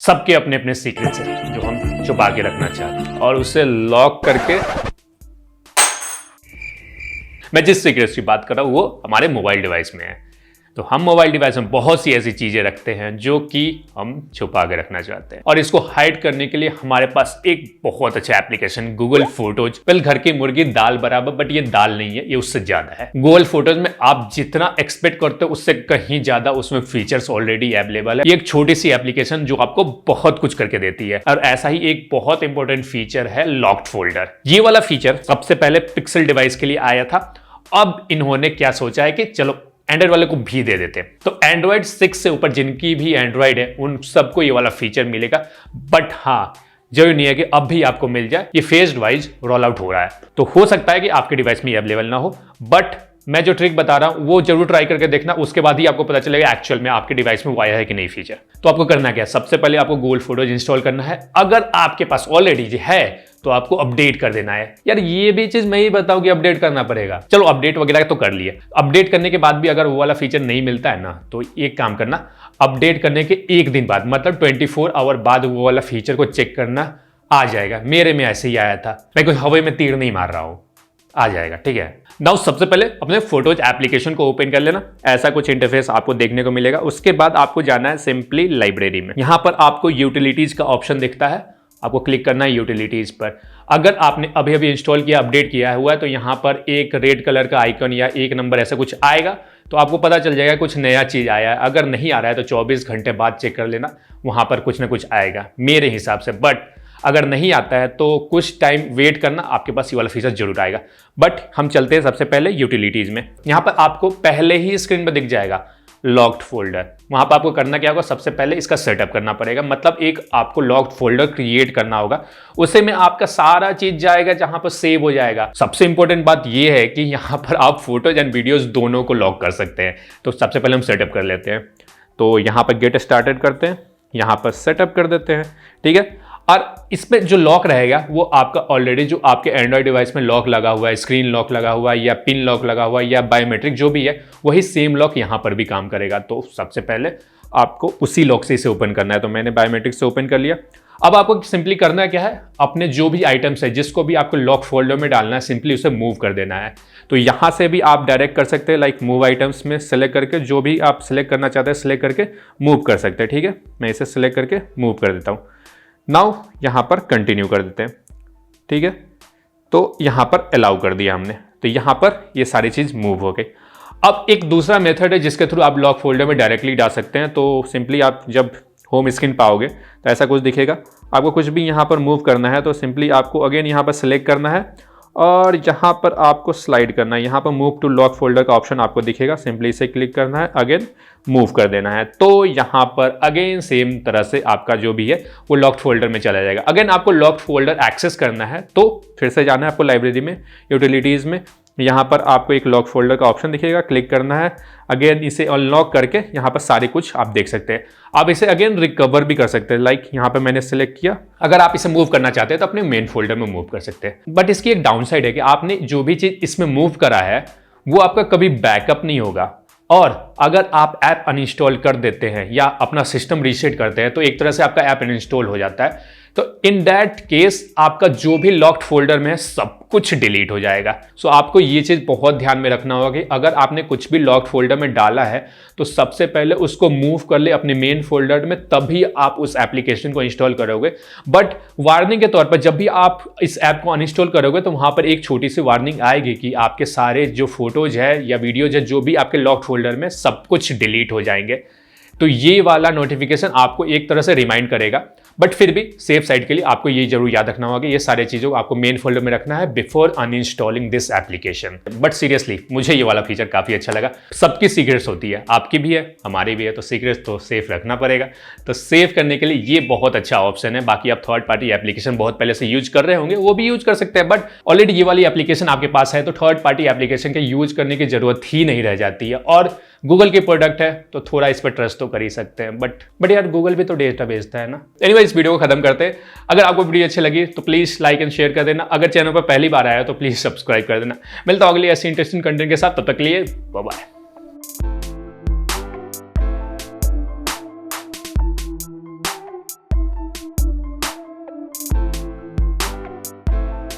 सबके अपने अपने सीक्रेट्स हैं जो हम छुपा के रखना चाहते हैं और उसे लॉक करके। मैं जिस सीक्रेट्स की बात कर रहा हूं वो हमारे मोबाइल डिवाइस में है। तो हम मोबाइल डिवाइस में बहुत सी ऐसी चीजें रखते हैं जो कि हम छुपा के रखना चाहते हैं और इसको हाइड करने के लिए हमारे पास एक बहुत अच्छा एप्लीकेशन गूगल फोटोज। वेल, घर की मुर्गी दाल बराबर, बट ये दाल नहीं है, ये उससे ज्यादा है। गूगल फोटोज में आप जितना एक्सपेक्ट करते हो उससे कहीं ज्यादा उसमें फीचर्स ऑलरेडी अवेलेबल है। ये एक छोटी सी एप्लीकेशन जो आपको बहुत कुछ करके देती है और ऐसा ही एक बहुत इंपॉर्टेंट फीचर है लॉक्ड फोल्डर। ये वाला फीचर सबसे पहले पिक्सल डिवाइस के लिए आया था। अब इन्होंने क्या सोचा है कि चलो एंड्रॉइड वाले को भी दे देते हैं। तो एंड्रॉइड 6 से ऊपर जिनकी भी एंड्रॉइड है उन सबको ये वाला फीचर मिलेगा। बट हाँ, जरूरी नहीं है कि अब भी आपको मिल जाए। ये फेज्ड वाइज रोल आउट हो रहा है, तो हो सकता है कि आपके डिवाइस में ये अवेलेबल ना हो। बट मैं जो ट्रिक बता रहा हूं वो जरूर ट्राई करके देखना, उसके बाद ही आपको पता चलेगा एक्चुअल में आपके डिवाइस में आया है कि नहीं फीचर। तो आपको करना क्या है, सबसे पहले आपको गूगल फोटोज इंस्टॉल करना है। अगर आपके पास ऑलरेडी है तो आपको अपडेट कर देना है। यार ये भी चीज मैं ही बताऊं कि अपडेट करना पड़ेगा। चलो अपडेट वगैरह तो कर लिए। अपडेट करने के बाद भी अगर वो वाला फीचर नहीं मिलता है ना, तो एक काम करना, अपडेट करने के एक दिन बाद मतलब 24 आवर बाद वो वाला फीचर को चेक करना, आ जाएगा। मेरे में ऐसे ही आया था, मैं कोई हवा में तीर नहीं मार रहा हूं, आ जाएगा। ठीक है, नाउ सबसे पहले अपने फोटोज एप्लीकेशन को ओपन कर लेना। ऐसा कुछ इंटरफेस आपको देखने को मिलेगा। उसके बाद आपको जाना है सिंपली लाइब्रेरी में। यहां पर आपको यूटिलिटीज का ऑप्शन दिखता है, आपको क्लिक करना है यूटिलिटीज पर। अगर आपने अभी अभी इंस्टॉल किया, अपडेट किया हुआ है, तो यहां पर एक रेड कलर का आइकन या एक नंबर ऐसा कुछ आएगा, तो आपको पता चल जाएगा कुछ नया चीज आया है। अगर नहीं आ रहा है तो 24 घंटे बाद चेक कर लेना, वहां पर कुछ ना कुछ आएगा मेरे हिसाब से। बट अगर नहीं आता है तो कुछ टाइम वेट करना, आपके पास ये वाला फीचर जरूर आएगा। बट हम चलते हैं सबसे पहले यूटिलिटीज में। यहां पर आपको पहले ही स्क्रीन पर दिख जाएगा लॉक्ड फोल्डर। वहां पर आपको करना क्या होगा, सबसे पहले इसका सेटअप करना पड़ेगा, मतलब एक आपको लॉक्ड फोल्डर क्रिएट करना होगा। उसे में आपका सारा चीज जाएगा जहां पर सेव हो जाएगा। सबसे इंपॉर्टेंट बात यह है कि यहां पर आप फोटोज एंड वीडियोस दोनों को लॉक कर सकते हैं। तो सबसे पहले हम सेटअप कर लेते हैं। तो यहां पर गेट स्टार्टेड करते हैं, यहां पर सेटअप कर देते हैं। ठीक है, और इसमें जो लॉक रहेगा वो आपका ऑलरेडी जो आपके एंड्रॉइड डिवाइस में लॉक लगा हुआ है, स्क्रीन लॉक लगा हुआ है या पिन लॉक लगा हुआ है या बायोमेट्रिक जो भी है, वही सेम लॉक यहां पर भी काम करेगा। तो सबसे पहले आपको उसी लॉक से इसे ओपन करना है। तो मैंने बायोमेट्रिक से ओपन कर लिया। अब आपको सिंपली करना क्या है, अपने जो भी आइटम्स है जिसको भी आपको लॉक फोल्डर में डालना है, सिंपली उसे मूव कर देना है। तो यहां से भी आप डायरेक्ट कर सकते हैं, लाइक मूव आइटम्स में सेलेक्ट करके जो भी आप सिलेक्ट करना चाहते हैं सिलेक्ट करके मूव कर सकते हैं। ठीक है, मैं इसे सिलेक्ट करके मूव कर देता हूं। नाउ यहां पर कंटिन्यू कर देते हैं। ठीक है, तो यहां पर अलाउ कर दिया हमने, तो यहां पर ये सारी चीज मूव हो गई। अब एक दूसरा मेथड है जिसके थ्रू आप लॉक फोल्डर में डायरेक्टली डाल सकते हैं। तो सिंपली आप जब होम स्क्रीन पाओगे तो ऐसा कुछ दिखेगा। आपको कुछ भी यहां पर मूव करना है तो सिंपली आपको अगेन यहां पर सिलेक्ट करना है और यहां पर आपको स्लाइड करना है। यहां पर मूव टू लॉक फोल्डर का ऑप्शन आपको दिखेगा, सिंपली इसे क्लिक करना है, अगेन मूव कर देना है। तो यहां पर अगेन सेम तरह से आपका जो भी है वो लॉक्ड फोल्डर में चला जाएगा। अगेन आपको लॉक्ड फोल्डर एक्सेस करना है तो फिर से जाना है आपको लाइब्रेरी में, यूटिलिटीज में। यहां पर आपको एक लॉक फोल्डर का ऑप्शन दिखेगा, क्लिक करना है, अगेन इसे अनलॉक करके यहां पर सारे कुछ आप देख सकते हैं। आप इसे अगेन रिकवर भी कर सकते हैं, लाइक यहां पे मैंने सेलेक्ट किया। अगर आप इसे मूव करना चाहते हैं तो अपने मेन फोल्डर में मूव कर सकते हैं। बट इसकी एक डाउन साइड है कि आपने जो भी चीज इसमें मूव करा है वो आपका कभी बैकअप नहीं होगा। और अगर आप ऐप अनइंस्टॉल कर देते हैं या अपना सिस्टम रीसेट करते हैं तो एक तरह से आपका ऐप अनइंस्टॉल हो जाता है। तो इन दैट केस आपका जो भी लॉक्ड फोल्डर में है सब कुछ डिलीट हो जाएगा। सो आपको ये चीज बहुत ध्यान में रखना होगा कि अगर आपने कुछ भी लॉक्ड फोल्डर में डाला है तो सबसे पहले उसको मूव कर ले अपने मेन फोल्डर में, तभी आप उस एप्लीकेशन को इंस्टॉल करोगे। बट वार्निंग के तौर पर जब भी आप इस ऐप को अनइंस्टॉल करोगे तो वहां पर एक छोटी सी वार्निंग आएगी कि आपके सारे जो फोटोज है या वीडियोज है जो भी आपके लॉक्ड फोल्डर में सब कुछ डिलीट हो जाएंगे। तो ये वाला नोटिफिकेशन आपको एक तरह से रिमाइंड करेगा। बट फिर भी सेफ साइड के लिए आपको ये जरूर याद रखना होगा कि ये सारे चीजों को आपको मेन फोल्डर में रखना है before uninstalling this application. But seriously मुझे ये वाला फीचर काफी अच्छा लगा। सबकी सीक्रेट्स होती है, आपकी भी है हमारी भी है, तो सीक्रेट्स तो सेफ रखना पड़ेगा। तो सेव करने के लिए ये बहुत अच्छा ऑप्शन है। बाकी आप थर्ड पार्टी एप्लीकेशन बहुत पहले से यूज कर रहे होंगे वो भी यूज कर सकते हैं, बट ऑलरेडी ये वाली एप्लीकेशन आपके पास है तो थर्ड पार्टी एप्लीकेशन के यूज करने की जरूरत ही नहीं रह जाती है। और गूगल के प्रोडक्ट है तो थोड़ा इस पर ट्रस्ट तो कर ही सकते हैं। बट यार गूगल भी तो डेटा बेचता है ना। एनीवे, इस वीडियो को खत्म करते हैं। अगर आपको वीडियो अच्छी लगी तो प्लीज लाइक एंड शेयर कर देना। अगर चैनल पर पहली बार आया तो प्लीज सब्सक्राइब कर देना। मिलता हूं अगली ऐसी इंटरेस्टिंग कंटेंट के साथ, तब तक के लिए बाय बाय।